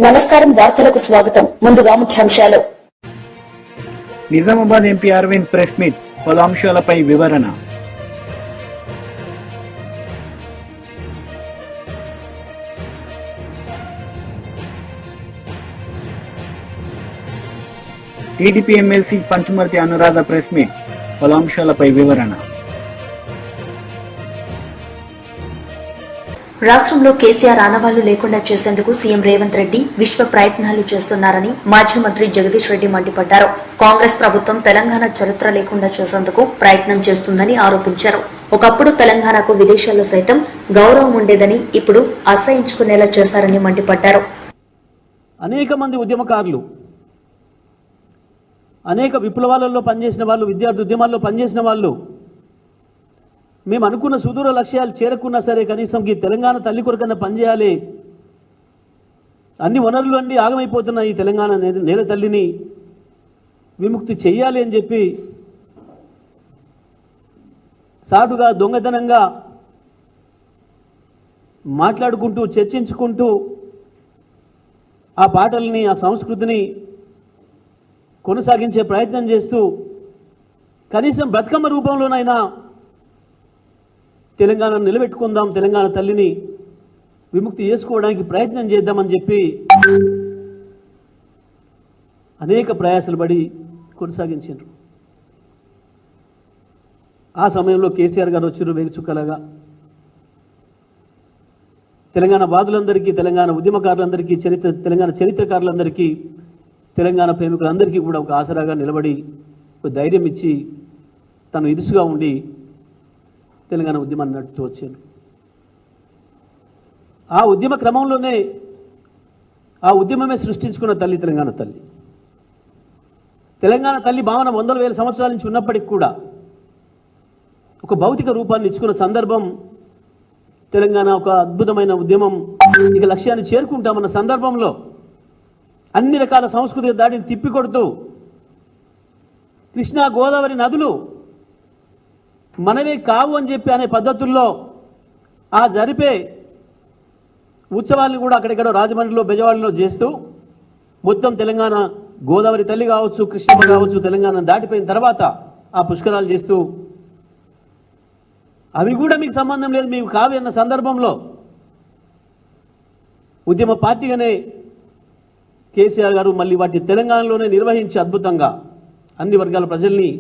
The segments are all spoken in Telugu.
నమస్కారం వార్తలకు స్వాగతం. ముందుగా ముఖ్యాంశాలు. Nizamabad MP Arvind press meet, పలు అంశాలపై వివరణ. TDP MLC Panchumarthi Anuradha press meet, పలు అంశాలపై వివరణ. రాష్ట్రంలో కేసీఆర్ ఆనవాళ్లు లేకుండా చేసేందుకు సీఎం రేవంత్ రెడ్డి విశ్వ ప్రయత్నాలు చేస్తున్నారని మాజీ మంత్రి జగదీష్ రెడ్డి మండిపడ్డారు. కాంగ్రెస్ ప్రభుత్వం తెలంగాణ చరిత్ర లేకుండా చేసేందుకు ప్రయత్నం చేస్తుందని ఆరోపించారు. ఒకప్పుడు తెలంగాణకు విదేశాల్లో సైతం గౌరవం ఉండేదని ఇప్పుడు అసహించుకునేలా చేశారని మండిపడ్డారు. అనేక మంది ఉద్యమకారులు, అనేక విప్లవాలలో పనిచేసిన వాళ్ళు, విద్యార్థి ఉద్యమాల్లో పనిచేసిన వాళ్ళు మేము అనుకున్న సుదూర లక్ష్యాలు చేరుకున్నా సరే కనీసం ఈ తెలంగాణ తల్లి కొరకన్నా పనిచేయాలి, అన్ని వనరులు అన్నీ ఆగమైపోతున్న ఈ తెలంగాణ నేల తల్లిని విముక్తి చెయ్యాలి అని చెప్పి సాటుగా దొంగతనంగా మాట్లాడుకుంటూ చర్చించుకుంటూ ఆ పాటల్ని, ఆ సంస్కృతిని కొనసాగించే ప్రయత్నం చేస్తూ కనీసం బతుకమ్మ రూపంలోనైనా తెలంగాణను నిలబెట్టుకుందాం, తెలంగాణ తల్లిని విముక్తి చేసుకోవడానికి ప్రయత్నం చేద్దామని చెప్పి అనేక ప్రయాసాలు పడి కొనసాగించారు. ఆ సమయంలో కేసీఆర్ గారు వచ్చారు వేగుచుక్కలాగా. తెలంగాణ బాధలందరికీ, తెలంగాణ ఉద్యమకారులందరికీ, తెలంగాణ చరిత్రకారులందరికీ, తెలంగాణ ప్రేమికులందరికీ కూడా ఒక ఆసరాగా నిలబడి ఒక ధైర్యం ఇచ్చి తను ఇరుసుగా ఉండి తెలంగాణ ఉద్యమాన్ని నడుపుతూ వచ్చాను. ఆ ఉద్యమ క్రమంలోనే ఆ ఉద్యమమే సృష్టించుకున్న తల్లి తెలంగాణ తల్లి. తెలంగాణ తల్లి భావన వందల వేల సంవత్సరాల నుంచి ఉన్నప్పటికీ కూడా ఒక భౌతిక రూపాన్ని ఇచ్చుకున్న సందర్భం తెలంగాణ ఒక అద్భుతమైన ఉద్యమం ఇక లక్ష్యాన్ని చేరుకుంటామన్న సందర్భంలో అన్ని రకాల సంస్కృతిక దాడిని తిప్పికొడుతూ కృష్ణా గోదావరి నదులు మనమే కావు అని చెప్పి అనే పద్ధతుల్లో ఆ జరిపే ఉత్సవాలను కూడా అక్కడెక్కడో రాజమండ్రిలో, బెజవాడలో చేస్తూ మొత్తం తెలంగాణ గోదావరి తల్లి కావచ్చు, కృష్ణమ్మ కావచ్చు, తెలంగాణ దాటిపోయిన తర్వాత ఆ పుష్కరాలు చేస్తూ అవి కూడా మీకు సంబంధం లేదు, మీకు కావి అన్న సందర్భంలో ఉద్యమ పార్టీగానే కేసీఆర్ గారు మళ్ళీ వాటిని తెలంగాణలోనే నిర్వహించి అద్భుతంగా అన్ని వర్గాల ప్రజల్ని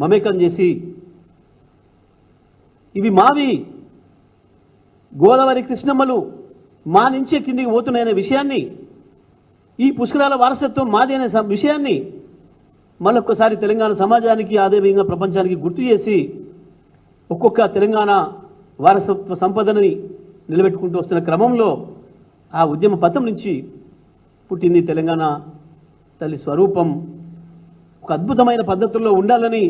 మమేకం చేసి ఇవి మావి, గోదావరి కృష్ణమ్మలు మా నుంచే కిందికి పోతున్నాయనే విషయాన్ని, ఈ పుష్కరాల వారసత్వం మాది అనే విషయాన్ని మళ్ళొక్కసారి తెలంగాణ సమాజానికి, అదేవిధంగా ప్రపంచానికి గుర్తు చేసి ఒక్కొక్క తెలంగాణ వారసత్వ సంపదని నిలబెట్టుకుంటూ వస్తున్న క్రమంలో ఆ ఉద్యమ పథం నుంచి పుట్టింది తెలంగాణ తల్లి స్వరూపం. ఒక అద్భుతమైన పద్ధతుల్లో ఉండాలని,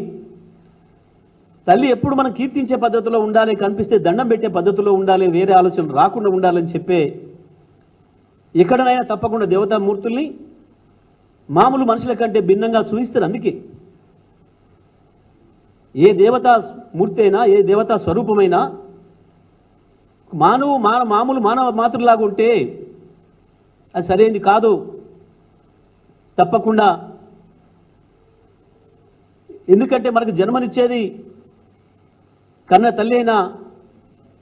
తల్లి ఎప్పుడు మనం కీర్తించే పద్ధతిలో ఉండాలి, కనిపిస్తే దండం పెట్టే పద్ధతిలో ఉండాలి, వేరే ఆలోచనలు రాకుండా ఉండాలని చెప్పే ఎక్కడనైనా తప్పకుండా దేవతామూర్తుల్ని మామూలు మనుషుల కంటే భిన్నంగా చూపిస్తారు. అందుకే ఏ దేవతా మూర్తి అయినా, ఏ దేవతా స్వరూపమైనా మామూలు మానవ మాతృలాగా ఉంటే అది సరైనది కాదు. తప్పకుండా, ఎందుకంటే మనకు జన్మనిచ్చేది కన్న తల్లి అయినా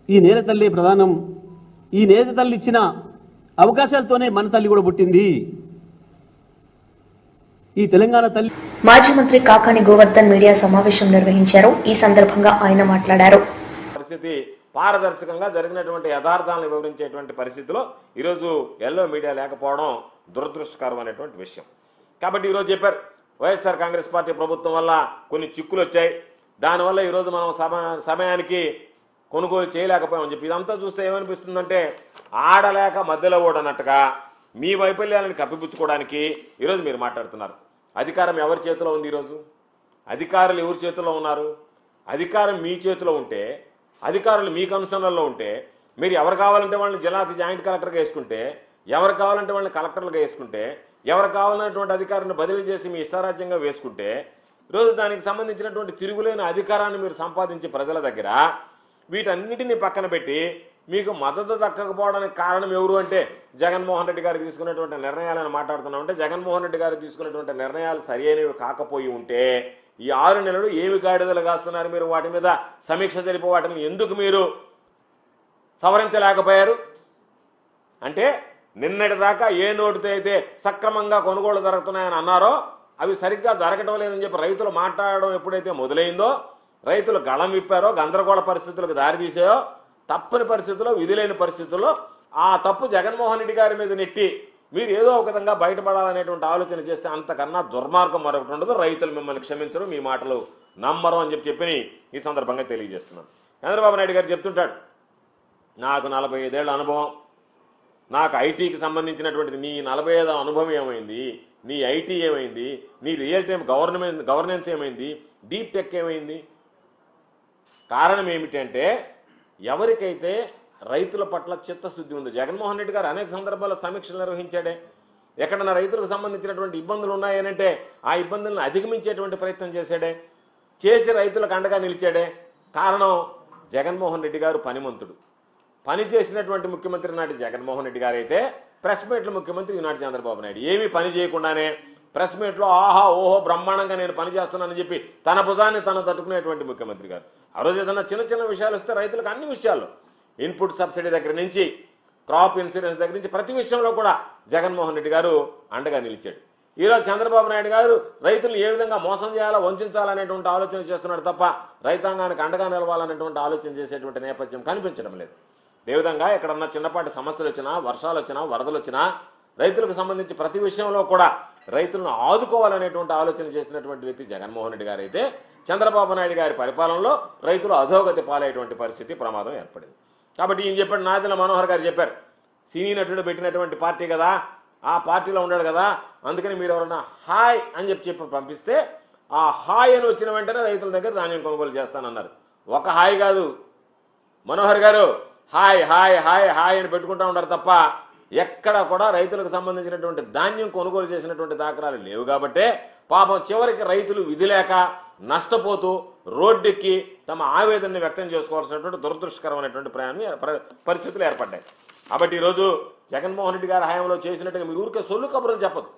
ఈ నేల తల్లి ప్రధానం. ఈ నేల తల్లి ఇచ్చిన అవకాశాలతోనే మన తల్లి కూడా పుట్టింది, ఈ తెలంగాణ తల్లి. మాజీ మంత్రి కాకాని గోవర్ధన్ మీడియా సమావేశం నిర్వహించారు. ఈ సందర్భంగా ఆయన మాట్లాడారు. పరిస్థితి పారదర్శకంగా జరిగినటువంటి యథార్థాలను వివరించేటువంటి పరిస్థితిలో ఈరోజు ఎల్లో మీడియా లేకపోవడం దురదృష్టకరమైనటువంటి విషయం. కాబట్టి ఈరోజు చెప్పారు, వైఎస్ఆర్ కాంగ్రెస్ పార్టీ ప్రభుత్వం వల్ల కొన్ని చిక్కులు వచ్చాయి, దానివల్ల ఈరోజు మనం సమయానికి కొనుగోలు చేయలేకపోయామని చెప్పి. ఇదంతా చూస్తే ఏమనిపిస్తుందంటే ఆడలేక మధ్యలో ఓడనట్టుగా మీ వైఫల్యాలను కప్పిపుచ్చుకోవడానికి ఈరోజు మీరు మాట్లాడుతున్నారు. అధికారం ఎవరి చేతిలో ఉంది? ఈరోజు అధికారులు ఎవరి చేతిలో ఉన్నారు? అధికారం మీ చేతిలో ఉంటే, అధికారులు మీ కన్సర్న్లలో ఉంటే, మీరు ఎవరు కావాలంటే వాళ్ళని జిల్లాకి జాయింట్ కలెక్టర్గా వేసుకుంటే, ఎవరు కావాలంటే వాళ్ళని కలెక్టర్లుగా వేసుకుంటే, ఎవరు కావాలన్నటువంటి అధికారాన్ని బదిలీ చేసి మీ ఇష్టారాజ్యంగా వేసుకుంటే, ఈరోజు దానికి సంబంధించినటువంటి తిరుగులేని అధికారాన్ని మీరు సంపాదించి ప్రజల దగ్గర వీటన్నిటిని పక్కన పెట్టి మీకు మద్దతు దక్కకపోవడానికి కారణం ఎవరు అంటే జగన్మోహన్ రెడ్డి గారు తీసుకున్నటువంటి నిర్ణయాలను మాట్లాడుతున్నామంటే జగన్మోహన్ రెడ్డి గారు తీసుకున్నటువంటి నిర్ణయాలు సరి అయినవి కాకపోయి ఉంటే ఈ 6 నెలలు ఏమి గాడిదలు కాస్తున్నారు మీరు? వాటి మీద సమీక్ష జరిపి వాటిని ఎందుకు మీరు సవరించలేకపోయారు? అంటే నిన్నటిదాకా ఏ నోటితో అయితే సక్రమంగా కొనుగోలు జరుగుతున్నాయని అన్నారో అవి సరిగ్గా జరగటం లేదని చెప్పి రైతులు మాట్లాడడం ఎప్పుడైతే మొదలైందో, రైతులు గళం విప్పారో, గందరగోళ పరిస్థితులకు దారితీసాయో, తప్పని పరిస్థితుల్లో, విధులేని పరిస్థితుల్లో ఆ తప్పు జగన్మోహన్ రెడ్డి గారి మీద నెట్టి మీరు ఏదో ఒక విధంగా బయటపడాలనేటువంటి ఆలోచన చేస్తే అంతకన్నా దుర్మార్గం మరొకటి ఉండదు. రైతులు మిమ్మల్ని క్షమించరు, మీ మాటలు నమ్మరు అని చెప్పి ఈ సందర్భంగా తెలియజేస్తున్నాను. చంద్రబాబు నాయుడు గారు చెప్తుంటాడు, నాకు 45 ఏళ్ల అనుభవం, నాకు ఐటీకి సంబంధించినటువంటిది. నీ 45 అనుభవం ఏమైంది? నీ ఐటీ ఏమైంది? నీ రియల్ టైం గవర్నెన్స్ ఏమైంది? డీప్ టెక్ ఏమైంది? కారణం ఏమిటంటే ఎవరికైతే రైతుల పట్ల చిత్తశుద్ధి ఉంది. జగన్మోహన్ రెడ్డి గారు అనేక సందర్భాల్లో సమీక్షలు నిర్వహించాడే. ఎక్కడన్నా రైతులకు సంబంధించినటువంటి ఇబ్బందులు ఉన్నాయనంటే ఆ ఇబ్బందులను అధిగమించేటువంటి ప్రయత్నం చేశాడే, చేసి రైతులకు అండగా నిలిచాడే. కారణం జగన్మోహన్ రెడ్డి గారు పనిమంతుడు. పని చేసినటువంటి ముఖ్యమంత్రి నాటి జగన్మోహన్ రెడ్డి గారు అయితే ప్రెస్ మీట్లో ముఖ్యమంత్రి ఈనాటి చంద్రబాబు నాయుడు ఏమీ పని చేయకుండానే ప్రెస్ మీట్లో ఆహా ఓహో బ్రహ్మాండంగా నేను పని చేస్తున్నానని చెప్పి తన భుజాన్ని తను తట్టుకునేటువంటి ముఖ్యమంత్రి గారు. ఆ రోజు ఏదన్నా చిన్న చిన్న విషయాలు వస్తే రైతులకు అన్ని విషయాల్లో, ఇన్పుట్ సబ్సిడీ దగ్గర నుంచి క్రాప్ ఇన్సూరెన్స్ దగ్గర నుంచి ప్రతి విషయంలో కూడా జగన్మోహన్ రెడ్డి గారు అండగా నిలిచాడు. ఈరోజు చంద్రబాబు నాయుడు గారు రైతులను ఏ విధంగా మోసం చేయాలా, వంచాలనేటువంటి ఆలోచన చేస్తున్నాడు తప్ప రైతాంగానికి అండగా నిలవాలనేటువంటి ఆలోచన చేసేటువంటి నేపథ్యం కనిపించడం లేదు. అదేవిధంగా ఎక్కడన్నా చిన్నపాటి సమస్యలు వచ్చినా, వర్షాలు వచ్చినా, వరదలు వచ్చినా రైతులకు సంబంధించి ప్రతి విషయంలో కూడా రైతులను ఆదుకోవాలనేటువంటి ఆలోచన చేసినటువంటి వ్యక్తి జగన్మోహన్ రెడ్డి గారు అయితే చంద్రబాబు నాయుడు గారి పరిపాలనలో రైతులు అధోగతి పాలయ్యేటువంటి పరిస్థితి, ప్రమాదం ఏర్పడింది. కాబట్టి ఈయన చెప్పాడు, నాదెళ్ల మనోహర్ గారు చెప్పారు, సినీ నటుడు పెట్టినటువంటి పార్టీ కదా, ఆ పార్టీలో ఉన్నాడు కదా, అందుకని మీరు ఎవరన్నా హాయ్ అని చెప్పి పంపిస్తే ఆ హాయ్ అని వచ్చిన వెంటనే రైతుల దగ్గర ధాన్యం కొనుగోలు చేస్తానన్నారు. ఒక హాయ్ కాదు మనోహర్ గారు, హాయ్ హాయ్ హాయ్ హాయ్ అని పెట్టుకుంటూ ఉంటారు తప్ప ఎక్కడ కూడా రైతులకు సంబంధించినటువంటి ధాన్యం కొనుగోలు చేసినటువంటి దాఖలాలు లేవు. కాబట్టే పాపం చివరికి రైతులు విధి లేక నష్టపోతూ రోడ్డెక్కి తమ ఆవేదనని వ్యక్తం చేసుకోవాల్సినటువంటి దురదృష్టకరమైనటువంటి పరిస్థితులు ఏర్పడ్డాయి. కాబట్టి ఈరోజు జగన్మోహన్ రెడ్డి గారి హయాంలో చేసినట్టుగా మీరు ఊరికే సొల్లు కబుర్లు చెప్పదు,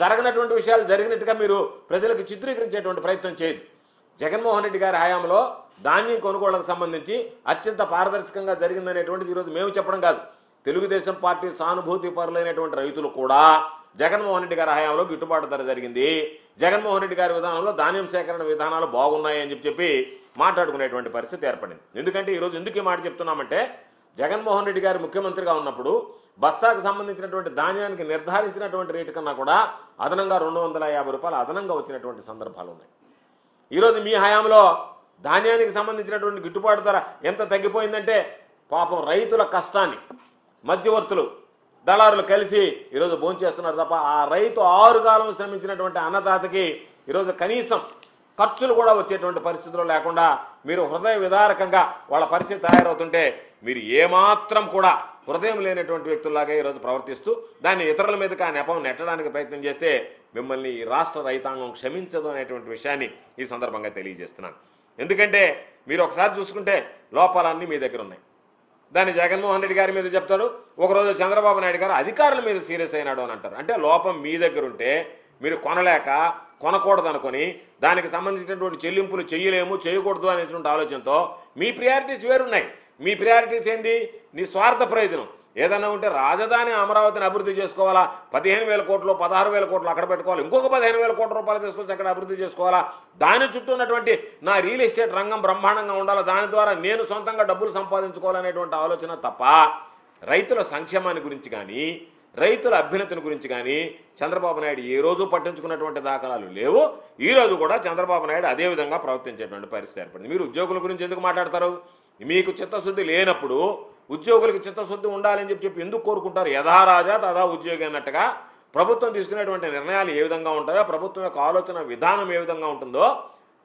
జరగనటువంటి విషయాలు జరిగినట్టుగా మీరు ప్రజలకు చిత్రీకరించేటువంటి ప్రయత్నం చేయదు. జగన్మోహన్ రెడ్డి గారి హయాంలో ధాన్యం కొనుగోళ్లకు సంబంధించి అత్యంత పారదర్శకంగా జరిగిందనేటువంటిది ఈరోజు మేము చెప్పడం కాదు, తెలుగుదేశం పార్టీ సానుభూతి పరులైనటువంటి రైతులు కూడా జగన్మోహన్ రెడ్డి గారి హయాంలో గిట్టుబాటు ధర జరిగింది, జగన్మోహన్ రెడ్డి గారి విధానంలో ధాన్యం సేకరణ విధానాలు బాగున్నాయి అని చెప్పి మాట్లాడుకునేటువంటి పరిస్థితి ఏర్పడింది. ఎందుకంటే ఈరోజు ఎందుకు ఈ మాట చెప్తున్నామంటే జగన్మోహన్ రెడ్డి గారు ముఖ్యమంత్రిగా ఉన్నప్పుడు బస్తాకు సంబంధించినటువంటి ధాన్యానికి నిర్ధారించినటువంటి రేటు కన్నా కూడా అదనంగా 250 రూపాయలు అదనంగా వచ్చినటువంటి సందర్భాలు ఉన్నాయి. ఈరోజు మీ హయాంలో ధాన్యానికి సంబంధించినటువంటి గిట్టుబాటు ధర ఎంత తగ్గిపోయిందంటే పాపం రైతుల కష్టాన్ని మధ్యవర్తులు దళారులు కలిసి ఈరోజు భోంచేస్తున్నారు తప్ప ఆ రైతు 6 కాలం శ్రమించినటువంటి అన్నదాతకి ఈరోజు కనీసం ఖర్చులు కూడా వచ్చేటువంటి పరిస్థితులు లేకుండా మీరు హృదయ విదారకంగా వాళ్ళ పరిస్థితి తయారవుతుంటే మీరు ఏమాత్రం కూడా హృదయం లేనటువంటి వ్యక్తుల్లాగా ఈరోజు ప్రవర్తిస్తూ దాన్ని ఇతరుల మీదకి ఆ నెపం నెట్టడానికి ప్రయత్నం చేస్తే మిమ్మల్ని ఈ రాష్ట్ర రైతాంగం క్షమించదు అనేటువంటి విషయాన్ని ఈ సందర్భంగా తెలియజేస్తున్నాను. ఎందుకంటే మీరు ఒకసారి చూసుకుంటే లోపాలన్నీ మీ దగ్గర ఉన్నాయి. దాన్ని జగన్మోహన్ రెడ్డి గారి మీద చెప్తాడు, ఒకరోజు చంద్రబాబు నాయుడు గారు అధికారుల మీద సీరియస్ అయినాడు అని అంటారు. అంటే లోపం మీ దగ్గర ఉంటే మీరు కొనలేక కొనకూడదు అనుకుని దానికి సంబంధించినటువంటి చెల్లింపులు చేయలేము, చేయకూడదు అనేటువంటి ఆలోచనతో మీ ప్రియారిటీస్ వేరున్నాయి. మీ ప్రియారిటీస్ ఏంది? నీ స్వార్థ ప్రయోజనం. ఏదన్నా ఉంటే రాజధాని అమరావతిని అభివృద్ధి చేసుకోవాలా, 15,000 కోట్లు 16,000 కోట్లు అక్కడ పెట్టుకోవాలి, ఇంకొక 15,000 కోట్ల రూపాయలు తీసుకొచ్చి అక్కడ అభివృద్ధి చేసుకోవాలా, దాని చుట్టూ ఉన్నటువంటి నా రియల్ ఎస్టేట్ రంగం బ్రహ్మాండంగా ఉండాలా, దాని ద్వారా నేను సొంతంగా డబ్బులు సంపాదించుకోవాలనేటువంటి ఆలోచన తప్ప రైతుల సంక్షేమాన్ని గురించి కానీ రైతుల అభ్యున్నతిని గురించి కానీ చంద్రబాబు నాయుడు ఏ రోజు పట్టించుకున్నటువంటి దాఖలాలు లేవు. ఈ రోజు కూడా చంద్రబాబు నాయుడు అదే విధంగా ప్రవర్తించేటువంటి పరిస్థితి ఏర్పడింది. మీరు ఉద్యోగుల గురించి ఎందుకు మాట్లాడతారు? మీకు చిత్తశుద్ధి లేనప్పుడు ఉద్యోగులకు చిత్తశుద్ధి ఉండాలని చెప్పి ఎందుకు కోరుకుంటారు? యథారాజా తదా ఉద్యోగి అన్నట్టుగా ప్రభుత్వం తీసుకునేటువంటి నిర్ణయాలు ఏ విధంగా ఉంటాయో, ప్రభుత్వం యొక్క ఆలోచన విధానం ఏ విధంగా ఉంటుందో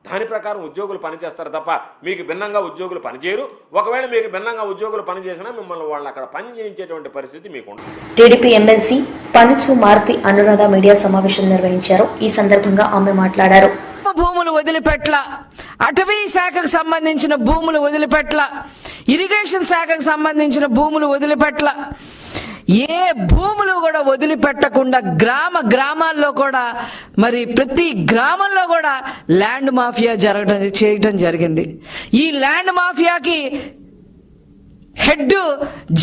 దాని ప్రకారం ఉద్యోగులు పనిచేస్తారు తప్ప మీకు భిన్నంగా ఉద్యోగులు పనిచేయరు. ఒకవేళ మీకు భిన్నంగా ఉద్యోగులు పనిచేసినా మిమ్మల్ని వాళ్ళు అక్కడ పని చేయించేటువంటి పరిస్థితి మీకు ఉంటుంది. TDP MLC Panchumarthi Anuradha media సమావేశం నిర్వహించారు. ఈ సందర్భంగా ఆమె మాట్లాడారు. భూములు వదిలిపెట్ల, అటవీ శాఖకు సంబంధించిన భూములు వదిలిపెట్ల, ఇరిగేషన్ శాఖకు సంబంధించిన భూములు వదిలిపెట్ల, ఏ భూములు కూడా వదిలిపెట్టకుండా గ్రామాల్లో కూడా మరి ప్రతి గ్రామంలో కూడా ల్యాండ్ మాఫియా చేయటం జరిగింది. ఈ ల్యాండ్ మాఫియాకి హెడ్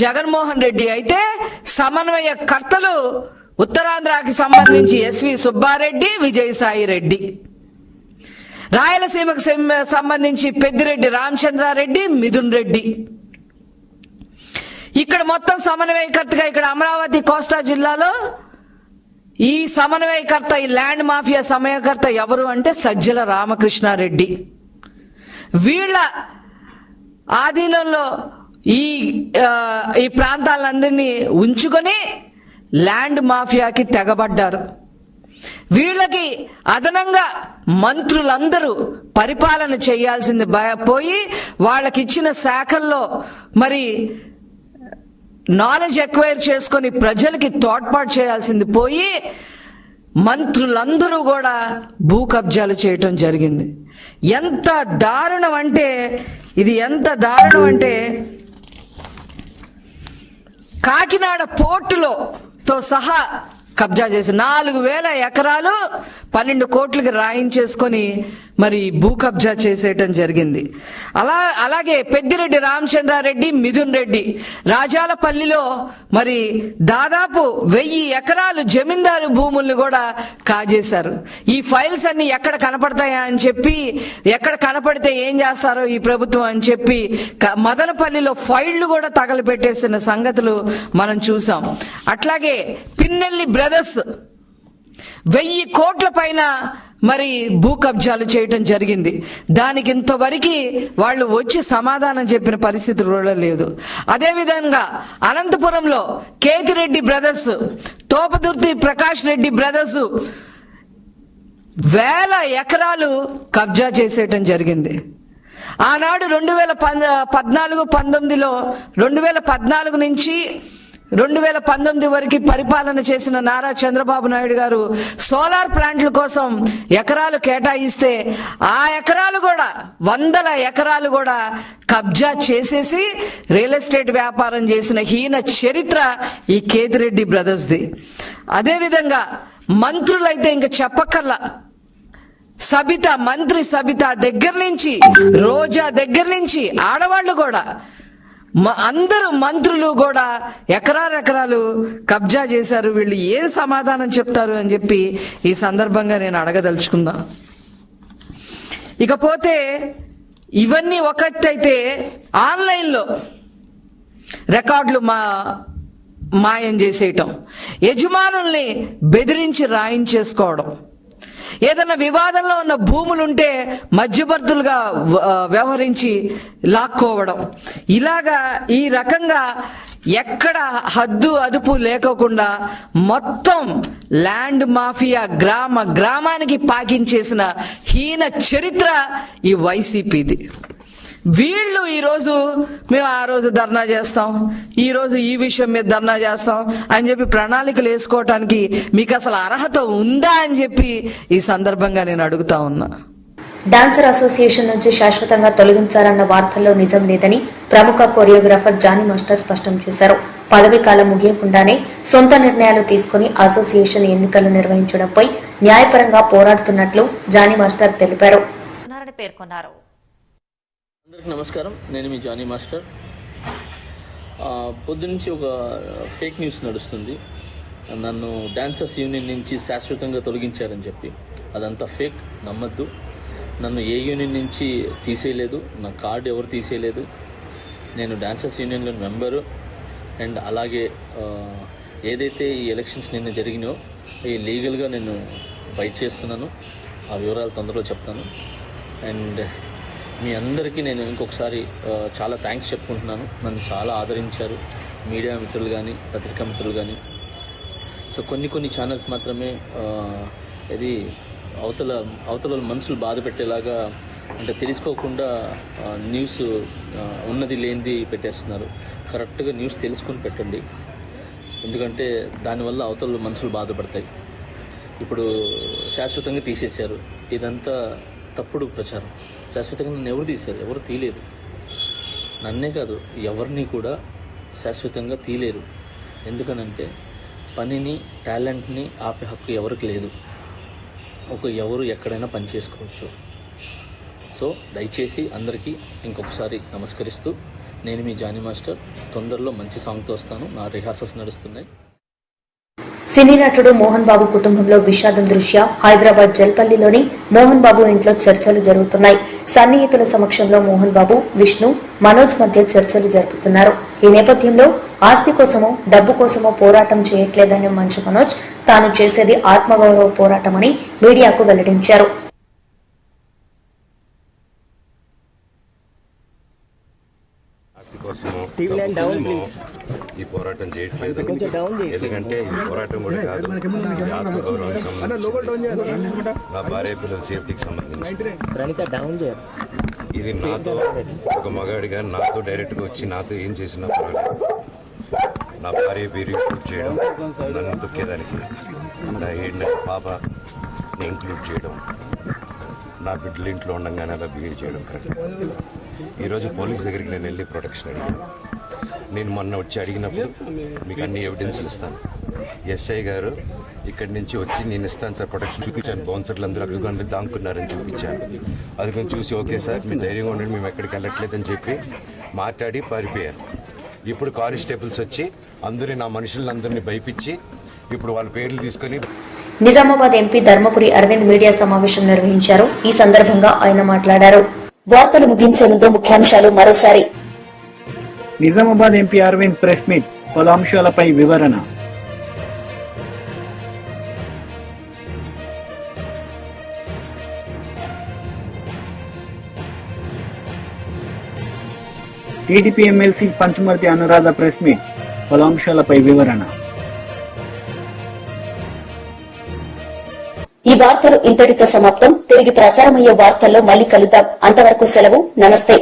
జగన్మోహన్ రెడ్డి అయితే సమన్వయకర్తలు ఉత్తరాంధ్రకి సంబంధించి ఎస్వి సుబ్బారెడ్డి, విజయసాయి రెడ్డి, రాయలసీమకు సంబంధించి పెద్దిరెడ్డి రామచంద్రారెడ్డి, మిథున్ రెడ్డి. ఇక్కడ మొత్తం సమన్వయకర్తగా ఇక్కడ అమరావతి కోస్తా జిల్లాలో ఈ సమన్వయకర్త, ఈ ల్యాండ్ మాఫియా సమన్వయకర్త ఎవరు అంటే సజ్జల రామకృష్ణారెడ్డి. వీళ్ళ ఆధీనంలో ఈ ప్రాంతాలందరినీ ఉంచుకొని ల్యాండ్ మాఫియాకి తెగబడ్డారు. వీళ్ళకి అదనంగా మంత్రులందరూ పరిపాలన చేయాల్సింది పోయి వాళ్ళకిచ్చిన శాఖల్లో మరి నాలెడ్జ్ ఎక్వైర్ చేసుకొని ప్రజలకి తోడ్పాటు చేయాల్సింది పోయి మంత్రులందరూ కూడా భూ కబ్జాలు చేయటం జరిగింది. ఎంత దారుణం అంటే కాకినాడ పోర్టులో తో సహా కబ్జా చేసి 4,000 ఎకరాలు 12 కోట్లకి రాయించేసుకొని మరి భూ కబ్జా చేసేయటం జరిగింది. అలాగే పెద్దిరెడ్డి రామచంద్రారెడ్డి, మిథున్ రెడ్డి రాజాలపల్లిలో మరి దాదాపు 1000 ఎకరాలు జమీందారు భూముల్ని కూడా కాజేశారు. ఈ ఫైల్స్ అన్ని ఎక్కడ కనపడతాయా అని చెప్పి, ఎక్కడ కనపడితే ఏం చేస్తారో ఈ ప్రభుత్వం అని చెప్పి మదనపల్లిలో ఫైళ్లు కూడా తగలపెట్టేసిన సంగతులు మనం చూసాం. అట్లాగే పిన్నెల్లి బ్రదర్స్ 1000 కోట్ల పైన మరి భూ కబ్జాలు చేయటం జరిగింది. దానికి ఇంతవరకు వాళ్ళు వచ్చి సమాధానం చెప్పిన పరిస్థితి కూడా లేదు. అదేవిధంగా అనంతపురంలో కేతిరెడ్డి బ్రదర్స్, తోపదుర్తి ప్రకాష్ రెడ్డి బ్రదర్స్ 1000 ఎకరాలు కబ్జా చేసేయటం జరిగింది. ఆనాడు 2014-19లో 2014 నుంచి 2019 వరకు పరిపాలన చేసిన నారా చంద్రబాబు నాయుడు గారు సోలార్ ప్లాంట్ల కోసం ఎకరాలు కేటాయిస్తే ఆ ఎకరాలు కూడా 100 ఎకరాలు కూడా కబ్జా చేసేసి రియల్ ఎస్టేట్ వ్యాపారం చేసిన హీన చరిత్ర ఈ కేతిరెడ్డి బ్రదర్స్ది. అదేవిధంగా మంత్రులైతే ఇంకా చెప్పక్కర్లా. మంత్రి సబిత దగ్గర నుంచి, రోజా దగ్గర నుంచి ఆడవాళ్లు కూడా అందరూ మంత్రులు కూడా ఎకరాలు కబ్జా చేశారు. వీళ్ళు ఏం సమాధానం చెప్తారు అని చెప్పి ఈ సందర్భంగా నేను అడగదలుచుకుందా. ఇకపోతే ఇవన్నీ ఒకటైతే ఆన్లైన్లో రికార్డులు మాయం చేసేయటం, యజమానుల్ని బెదిరించి రాయించేసుకోవడం, ఏదైనా వివాదంలో ఉన్న భూములుంటే మధ్యవర్తులుగా వ్యవహరించి లాక్కోవడం, ఇలాగా ఈ రకంగా ఎక్కడ హద్దు అదుపు లేకోకుండా మొత్తం ల్యాండ్ మాఫియా గ్రామానికి పాకించేసిన హీన చరిత్ర ఈ వైసీపీది. వీళ్ళు ఈరోజు మేము ఆ రోజు ధర్నా చేస్తాం, ఈ రోజు ఈ విషయం మీద ధర్నా చేస్తాం అని చెప్పి ప్రణాళికలు వేసుకోవటానికి మీకు అసలు అర్హత ఉందా అని చెప్పి ఈ సందర్భంగా నేను అడుగుతా ఉన్నా. డాన్సర్ అసోసియేషన్ నుంచి శాశ్వతంగా తొలగించాలన్న వార్తల్లో నిజం లేదని ప్రముఖ కొరియోగ్రాఫర్ జానీ మాస్టర్ స్పష్టం చేశారు. పదవీ కాలం ముగియకుండానే సొంత నిర్ణయాలు తీసుకుని అసోసియేషన్ ఎన్నికలు నిర్వహించడంపై న్యాయపరంగా పోరాడుతున్నట్లు జానీ మాస్టర్ తెలిపారు. అందరికి నమస్కారం, నేను మీ జానీ మాస్టర్. పొద్దునుంచి ఒక ఫేక్ న్యూస్ నడుస్తుంది, నన్ను డాన్సర్స్ యూనియన్ నుంచి శాశ్వతంగా తొలగించారని చెప్పి. అదంతా ఫేక్, నమ్మద్దు. నన్ను ఏ యూనియన్ నుంచి తీసేయలేదు, నా కార్డు ఎవరు తీసేయలేదు. నేను డాన్సర్స్ యూనియన్లో మెంబరు. అండ్ అలాగే ఏదైతే ఈ ఎలక్షన్స్ నిన్న జరిగినాయో ఈ లీగల్గా నేను ఫైట్ చేస్తున్నాను. ఆ వివరాలు తొందరలో చెప్తాను. అండ్ మీ అందరికీ నేను ఇంకొకసారి చాలా థ్యాంక్స్ చెప్పుకుంటున్నాను. నన్ను చాలా ఆదరించారు మీడియా మిత్రులు కానీ, పత్రికా మిత్రులు కానీ. సో కొన్ని ఛానల్స్ మాత్రమే ఇది అవతల మనసులు బాధ పెట్టేలాగా, అంటే తెలుసుకోకుండా న్యూస్ ఉన్నది లేనిది పెట్టేస్తున్నారు. కరెక్ట్గా న్యూస్ తెలుసుకుని పెట్టండి, ఎందుకంటే దానివల్ల అవతల మనసులు బాధపడతాయి. ఇప్పుడు శాశ్వతంగా తీసేశారు, ఇదంతా తప్పుడు ప్రచారం. శాశ్వతంగా నన్ను ఎవరు తీశారు? ఎవరు తీయలేదు. నన్నే కాదు, ఎవరిని కూడా శాశ్వతంగా తీయలేరు. ఎందుకనంటే పనిని, టాలెంట్ని ఆపే హక్కు ఎవరికి లేదు. ఎవరు ఎక్కడైనా పని చేసుకోవచ్చు. సో దయచేసి అందరికీ ఇంకొకసారి నమస్కరిస్తూ, నేను మీ జానీ మాస్టర్. తొందరలో మంచి సాంగ్తో వస్తాను. నా రిహార్సల్స్ నడుస్తున్నాయి. సినీ నటుడు మోహన్ బాబు కుటుంబంలో విషాదం దృష్ట్యా హైదరాబాద్ జల్పల్లిలోని మోహన్ బాబు ఇంట్లో చర్చలు జరుగుతున్నాయి. సన్నిహితుల సమక్షంలో మోహన్ బాబు, విష్ణు, మనోజ్ మధ్య చర్చలు జరుపుతున్నారు. ఈ నేపథ్యంలో ఆస్తి కోసమో డబ్బు కోసమో పోరాటం చేయట్లేదని మంచు మనోజ్ తాను చేసేది ఆత్మగౌరవ పోరాటమని మీడియాకు వెల్లడించారు. ఈ పోరాటం చేయట్లేదు. ఎందుకంటే ఈ పోరాటం కూడా కాదు, ఇది ఆత్మగౌరవానికి సంబంధించి, నా భార్య పిల్లల సేఫ్టీకి సంబంధించి. ఇది నాతో ఒక మగాడిగా నాతో డైరెక్ట్గా వచ్చి నాతో ఏం చేసినా పర్వాలేదు. నా భార్య పేరు ఇంక్లూడ్ చేయడం, నన్ను తొక్కేదానికి, నా 7 నెలల పాపని ఇంక్లూడ్ చేయడం, నా బిడ్డలు ఇంట్లో ఉండగానే అలా బిహేవ్ చేయడం కరెక్ట్. ఈరోజు పోలీస్ దగ్గరికి నేను వెళ్ళి ప్రొటెక్షన్ అడిగాను. నేను మొన్న వచ్చి అడిగినప్పుడు మీకు అన్ని ఎవిడెన్స్లు ఇస్తాను, ఎస్ఐ గారు ఇక్కడి నుంచి వచ్చి నేను ఇస్తాను సార్ ప్రొటెక్షన్ చూపించాను. బౌన్సర్లు అందరూ అడుగుకొని దాక్కున్నారని చూపించాను. అది కొంచెం చూసి ఓకే సార్ మీ ధైర్యంగా ఉండండి, మేము ఎక్కడికి వెళ్ళట్లేదని చెప్పి మాట్లాడి పారిపోయాను. ఇప్పుడు కానిస్టేబుల్స్ వచ్చి అందరూ నా మనుషులందరినీ భయపించి ఇప్పుడు వాళ్ళ పేర్లు తీసుకొని. నిజామాబాద్ ఎంపీ ధర్మపురి అరవింద్ మీడియా సమావేశం నిర్వహించారు. ఈ సందర్భంగా ఆయన మాట్లాడారు. వార్తలు ముగించే ముందు ముఖ్యాంశాలు మరోసారి. Nizamabad MP Arvind press meet, పలు అంశాలపై వివరణ. TDP MLC Panchumarthi Anuradha press meet, పలు అంశాలపై వివరణ. ఈ వార్తలు ఇంతటితో సమాప్తం. తిరిగి ప్రసారమయ్యే వార్తల్లో మళ్లీ కలుద్దాం. అంతవరకు సెలవు. నమస్తే.